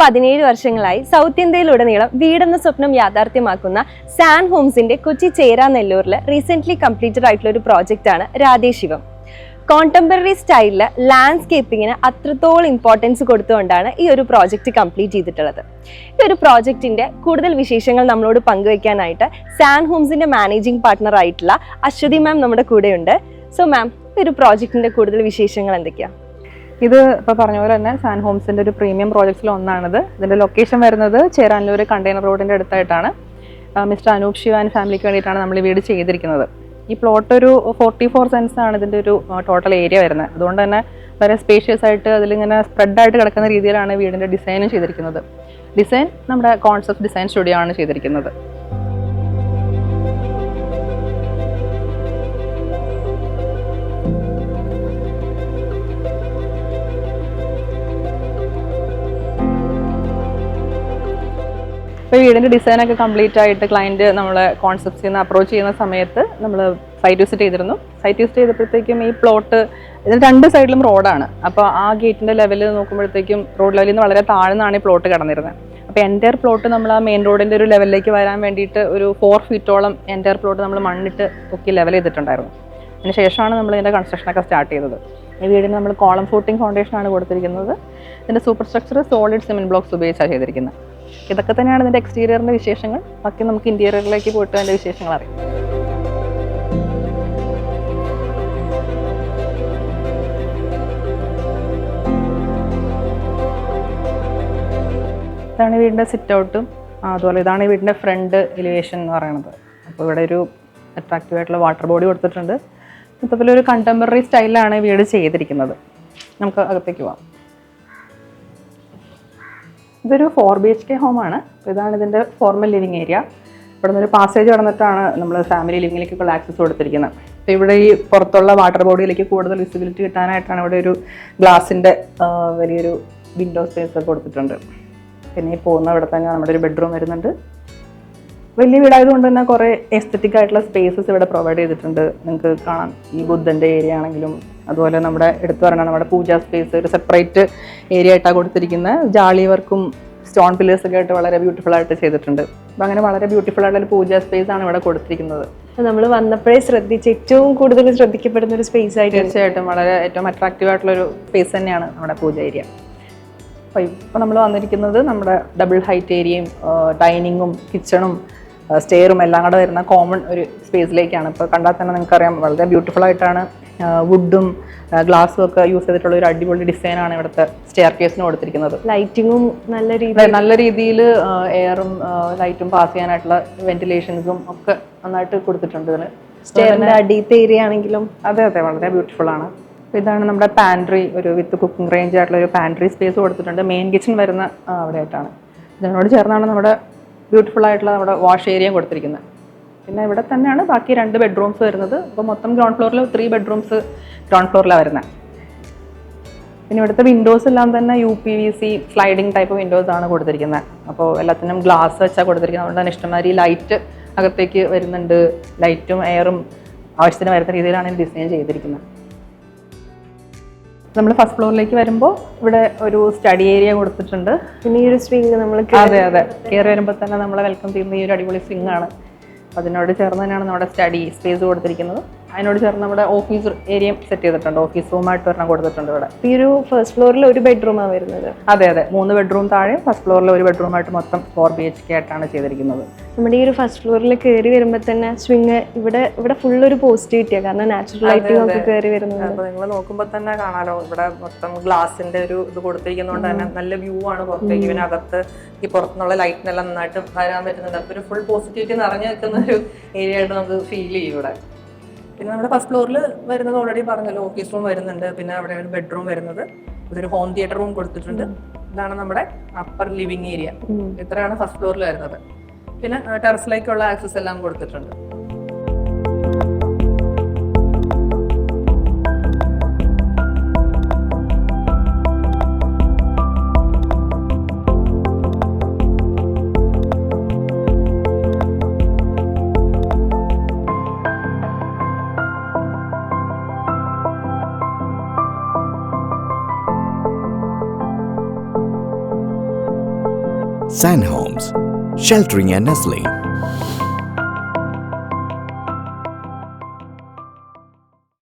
17 വർഷങ്ങളായി സൗത്ത് ഇന്ത്യയിലുടനീളം വീടെന്ന സ്വപ്നം യാഥാർത്ഥ്യമാക്കുന്ന San ഹോംസിന്റെ Kochi ചേരാനെല്ലൂരിൽ recent completed ആയിട്ടുള്ള ഒരു പ്രോജക്റ്റാണ് രാധേശിവം. കോണ്ടംപററി സ്റ്റൈലിൽ ലാൻഡ്സ്കേപ്പിങ്ങിന് അത്രത്തോളം ഇമ്പോർട്ടൻസ് കൊടുത്തുകൊണ്ടാണ് ഈ ഒരു പ്രോജക്റ്റ് കംപ്ലീറ്റ് ചെയ്തിട്ടുള്ളത്. ഈ ഒരു പ്രോജക്റ്റിന്റെ കൂടുതൽ വിശേഷങ്ങൾ നമ്മളോട് പങ്കുവയ്ക്കാനായിട്ട് സാൻ ഹോംസിന്റെ മാനേജിംഗ് പാർട്ട്ണർ ആയിട്ടുള്ള അശ്വതി മാം നമ്മുടെ കൂടെയുണ്ട്. സോ മാം, ഈ ഒരു പ്രോജക്റ്റിന്റെ കൂടുതൽ വിശേഷങ്ങൾ എന്തൊക്കെയാണ്? ഇത് ഇപ്പോൾ പറഞ്ഞ പോലെ തന്നെ സാൻ ഹോംസിൻ്റെ ഒരു പ്രീമിയം പ്രോജക്ട്സിൽ ഒന്നാണിത്. ഇതിൻ്റെ ലൊക്കേഷൻ വരുന്നത് ചേരാനല്ലൂർ കണ്ടെയ്നർ റോഡിൻ്റെ അടുത്തായിട്ടാണ്. മിസ്റ്റർ അനൂപ് ശിവ ആൻഡ് ഫാമിലിക്ക് വേണ്ടിയിട്ടാണ് നമ്മൾ ഈ വീട് ചെയ്തിരിക്കുന്നത്. ഈ പ്ലോട്ട് ഒരു 44 സെൻസ് ആണ് ഇതിൻ്റെ ഒരു ടോട്ടൽ ഏരിയ വരുന്നത്. അതുകൊണ്ട് തന്നെ വളരെ സ്പേഷ്യസ് ആയിട്ട് അതിലിങ്ങനെ സ്പ്രെഡായിട്ട് കിടക്കുന്ന രീതിയിലാണ് വീടിൻ്റെ ഡിസൈനും ചെയ്തിരിക്കുന്നത്. ഡിസൈൻ നമ്മുടെ കോൺസെപ്റ്റ് ഡിസൈൻ സ്റ്റുഡിയോ ആണ് ചെയ്തിരിക്കുന്നത്. ഇപ്പോൾ വീടിൻ്റെ ഡിസൈനൊക്കെ കംപ്ലീറ്റ് ആയിട്ട് ക്ലയൻറ്റ് നമ്മളെ കോൺസെപ്റ്റ്സിൽ നിന്ന് അപ്രോച്ച് ചെയ്യുന്ന സമയത്ത് നമ്മൾ സൈറ്റ് വിസിറ്റ് ചെയ്തിരുന്നു. സൈറ്റ് വിസിറ്റ് ചെയ്തപ്പോഴത്തേക്കും ഈ പ്ലോട്ട് ഇതിന് 2 സൈഡിലും റോഡാണ്. അപ്പോൾ ആ ഗേറ്റിൻ്റെ ലെവലിൽ നോക്കുമ്പോഴത്തേക്കും റോഡ് ലെവലിൽ നിന്ന് വളരെ താഴ്ന്നാണ് ഈ പ്ലോട്ട് കിടന്നിരുന്നത്. അപ്പോൾ എൻ്റയർ പ്ലോട്ട് നമ്മൾ ആ മെയിൻ റോഡിൻ്റെ ഒരു ലെവലിലേക്ക് വരാൻ വേണ്ടിയിട്ട് ഒരു 4 ഫീറ്റോളം എൻ്റയർ പ്ലോട്ട് നമ്മൾ മണ്ണിട്ട് ഒക്കെ ലെവൽ ചെയ്തിട്ടുണ്ടായിരുന്നു. അതിന് ശേഷമാണ് നമ്മൾ ഇതിൻ്റെ കൺസ്ട്രക്ഷനൊക്കെ സ്റ്റാർട്ട് ചെയ്തത്. ഈ വീടിന് നമ്മൾ കോളം ഫൂട്ടിംഗ് ഫൗണ്ടേഷനാണ് കൊടുത്തിരിക്കുന്നത്. ഇതിൻ്റെ super structure solid cement blocks ഉപയോഗിച്ചാണ് ചെയ്തിരിക്കുന്നത്. ഇതൊക്കെ തന്നെയാണ് ഇതിൻ്റെ എക്സ്റ്റീരിയറിൻ്റെ വിശേഷങ്ങൾ. ബാക്കി നമുക്ക് ഇൻറ്റീരിയറിലേക്ക് പോയിട്ട് അതിൻ്റെ വിശേഷങ്ങൾ അറിയാം. ഇതാണ് വീടിൻ്റെ സിറ്റ് ഔട്ടും. അതുപോലെ ഇതാണ് ഈ വീടിൻ്റെ ഫ്രണ്ട് എലിവേഷൻ എന്ന് പറയുന്നത്. അപ്പോൾ ഇവിടെ ഒരു അട്രാക്റ്റീവ് ആയിട്ടുള്ള വാട്ടർ ബോഡി കൊടുത്തിട്ടുണ്ട്. മൊത്തത്തിൽ ഒരു കണ്ടംപററി സ്റ്റൈലിലാണ് വീട് ചെയ്തിരിക്കുന്നത്. നമുക്ക് അകത്തേക്ക് പോവാം. ഇതൊരു 4 BHK ഹോമാണ്. അപ്പോൾ ഇതാണ് ഇതിൻ്റെ ഫോർമൽ ലിവിങ് ഏരിയ. ഇവിടെ നിന്നൊരു പാസേജ് കടന്നിട്ടാണ് നമ്മൾ ഫാമിലി ലിവിങ്ങിലേക്കുള്ള ആക്സസ് കൊടുത്തിരിക്കുന്നത്. അപ്പോൾ ഇവിടെ ഈ പുറത്തുള്ള വാട്ടർ ബോഡിയിലേക്ക് കൂടുതൽ വിസിബിലിറ്റി കിട്ടാനായിട്ടാണ് ഇവിടെ ഒരു ഗ്ലാസിൻ്റെ വലിയൊരു വിൻഡോ സ്പേസ് ഒക്കെ കൊടുത്തിട്ടുണ്ട്. പിന്നെ ഈ പോകുന്ന ഇവിടെ തന്നെ നമ്മുടെ ഒരു ബെഡ്റൂം വരുന്നുണ്ട്. വലിയ വീടായതുകൊണ്ട് തന്നെ കുറേ എസ്തറ്റിക് ആയിട്ടുള്ള സ്പേസസ് ഇവിടെ പ്രൊവൈഡ് ചെയ്തിട്ടുണ്ട്. നിങ്ങൾക്ക് കാണാം, ഈ ബുദ്ധൻ്റെ ഏരിയ ആണെങ്കിലും അതുപോലെ നമ്മുടെ എടുത്തു പറഞ്ഞാൽ നമ്മുടെ പൂജാ സ്പേസ് ഒരു സെപ്പറേറ്റ് ഏരിയ ആയിട്ടാണ് കൊടുത്തിരിക്കുന്നത്. ജാളി വർക്കും സ്റ്റോൺ പില്ലേഴ്സ് ഒക്കെ ആയിട്ട് വളരെ ബ്യൂട്ടിഫുൾ ആയിട്ട് ചെയ്തിട്ടുണ്ട്. അപ്പോൾ അങ്ങനെ വളരെ ബ്യൂട്ടിഫുൾ ആയിട്ടുള്ള ഒരു പൂജാ സ്പേസ് ആണ് ഇവിടെ കൊടുത്തിരിക്കുന്നത്. നമ്മൾ വന്നപ്പോഴേ ഏറ്റവും കൂടുതൽ ശ്രദ്ധിക്കപ്പെടുന്ന ഒരു സ്പേസ് ആയിട്ട് തീർച്ചയായിട്ടും വളരെ ഏറ്റവും അട്രാക്റ്റീവ് ആയിട്ടുള്ളൊരു സ്പേസ് തന്നെയാണ് നമ്മുടെ പൂജ ഏരിയ. അപ്പോൾ ഇപ്പോൾ നമ്മൾ വന്നിരിക്കുന്നത് നമ്മുടെ ഡബിൾ ഹൈറ്റ് ഏരിയയും ഡൈനിങ്ങും കിച്ചണും സ്റ്റെയറും എല്ലാം കൂടെ വരുന്ന കോമൺ ഒരു സ്പേസിലേക്കാണ്. ഇപ്പോൾ കണ്ടാൽ തന്നെ നിങ്ങൾക്കറിയാം, വളരെ ബ്യൂട്ടിഫുൾ ആയിട്ടാണ് വുഡും ഗ്ലാസും ഒക്കെ യൂസ് ചെയ്തിട്ടുള്ള ഒരു അടിപൊളി ഡിസൈനാണ് ഇവിടുത്തെ സ്റ്റെയർ കേസിന് കൊടുത്തിരിക്കുന്നത്. ലൈറ്റിങ്ങും നല്ല രീതിയിൽ എയറും ലൈറ്റും പാസ് ചെയ്യാനായിട്ടുള്ള വെന്റിലേഷൻസും ഒക്കെ നന്നായിട്ട് കൊടുത്തിട്ടുണ്ട് ഇതിന്. സ്റ്റെയറിന്റെ അടിയത്തെ ഏരിയ ആണെങ്കിലും അതെ വളരെ ബ്യൂട്ടിഫുൾ ആണ്. ഇതാണ് നമ്മുടെ പാൻട്രി, ഒരു വിത്ത് കുക്കിംഗ് റേഞ്ച് ആയിട്ടുള്ള ഒരു പാൻട്രി സ്പേസ് കൊടുത്തിട്ടുണ്ട്. മെയിൻ കിച്ചൺ വരുന്ന അവിടെ ആയിട്ടാണ്. ഇതിനോട് ചേർന്നാണ് നമ്മുടെ ബ്യൂട്ടിഫുൾ ആയിട്ടുള്ള നമ്മുടെ വാഷ് ഏരിയയും കൊടുത്തിരിക്കുന്നത്. പിന്നെ ഇവിടെ തന്നെയാണ് ബാക്കി 2 ബെഡ്റൂംസ് വരുന്നത്. അപ്പോൾ മൊത്തം ഗ്രൗണ്ട് ഫ്ലോറിൽ 3 ബെഡ്റൂംസ് ഗ്രൗണ്ട് ഫ്ലോറിലാണ് വരുന്നത്. പിന്നെ ഇവിടുത്തെ വിൻഡോസ് എല്ലാം തന്നെ UPVC സ്ലൈഡിങ് ടൈപ്പ് വിൻഡോസ് ആണ് കൊടുത്തിരിക്കുന്നത്. അപ്പോൾ എല്ലാത്തിനും ഗ്ലാസ് വെച്ചാൽ കൊടുത്തിരിക്കുന്നത്. അതുകൊണ്ട് തന്നെ ഇഷ്ടംമാതിരി ലൈറ്റ് അകത്തേക്ക് വരുന്നുണ്ട്. ലൈറ്റും എയറും ആവശ്യത്തിന് വരുന്ന രീതിയിലാണ് ഡിസൈൻ ചെയ്തിരിക്കുന്നത്. നമ്മൾ ഫസ്റ്റ് ഫ്ലോറിലേക്ക് വരുമ്പോൾ ഇവിടെ ഒരു സ്റ്റഡി ഏരിയ കൊടുത്തിട്ടുണ്ട്. പിന്നെ ഈ ഒരു സ്വിങ് നമ്മൾ അതെ കയറി വരുമ്പോൾ തന്നെ നമ്മളെ വെൽക്കം ചെയ്യുന്ന ഈ ഒരു അടിപൊളി സ്വിങ് ആണ്. അതിനോട് ചേർന്ന് തന്നെയാണ് നമ്മുടെ സ്റ്റഡി സ്പേസ് കൊടുത്തിരിക്കുന്നത്. അതിനോട് ചേർന്ന് നമ്മുടെ ഓഫീസ് ഏരിയയും സെറ്റ് ചെയ്തിട്ടുണ്ട്. ഓഫീസ് റൂമായിട്ട് ഒരെണ്ണം കൊടുത്തിട്ടുണ്ട് ഇവിടെ. ഈ ഒരു ഫസ്റ്റ് ഫ്ലോറിൽ ഒരു ബെഡ്റൂമാണ് വരുന്നത്. അതെ 3 ബെഡ്റൂം താഴെ, ഫസ്റ്റ് ഫ്ലോറിൽ ഒരു ബെഡ്റൂമായിട്ട് മൊത്തം 4 BHK ആയിട്ടാണ് ചെയ്തിരിക്കുന്നത്. നമ്മുടെ ഈ ഒരു ഫസ്റ്റ് ഫ്ലോറിൽ കയറി വരുമ്പോൾ തന്നെ സ്വിങ് ഇവിടെ ഫുൾ ഒരു പോസിറ്റിവിറ്റിയാണ്. കാരണം നാച്ചുറൽ ലൈറ്റിംഗ് ഒക്കെ കയറി വരുന്നത്. അപ്പോൾ നിങ്ങൾ നോക്കുമ്പോൾ തന്നെ കാണാലോ, ഇവിടെ മൊത്തം ഗ്ലാസിന്റെ ഒരു ഇത് കൊടുത്തിരിക്കുന്നതുകൊണ്ട് തന്നെ നല്ല വ്യൂ ആണ് പുറത്തേക്ക്. ഇതിനകത്ത് ഈ പുറത്തുനിന്നുള്ള ലൈറ്റിനെല്ലാം നന്നായിട്ട് വരാൻ പറ്റുന്നുണ്ട്. അപ്പോൾ ഒരു ഫുൾ പോസിറ്റിവിറ്റി നിറഞ്ഞു നിൽക്കുന്ന ഒരു ഏരിയ ആയിട്ട് നമുക്ക് ഫീൽ ചെയ്യും ഇവിടെ. പിന്നെ നമ്മുടെ ഫസ്റ്റ് ഫ്ലോറിൽ വരുന്നത് ഓൾറെഡി പറഞ്ഞല്ലോ, ഓഫീസ് റൂം വരുന്നുണ്ട്. പിന്നെ അവിടെ ഒരു ബെഡ്റൂം വരുന്നത്, ഇതൊരു ഹോം തിയേറ്റർ റൂം കൊടുത്തിട്ടുണ്ട്. ഇതാണ് നമ്മുടെ അപ്പർ ലിവിങ് ഏരിയ. ഇത്രയാണ് ഫസ്റ്റ് ഫ്ലോറിൽ വരുന്നത്. പിന്നെ ടെറസിലേക്കുള്ള ആക്സസ് എല്ലാം കൊടുത്തിട്ടുണ്ട്. San Homes, sheltering and nestling.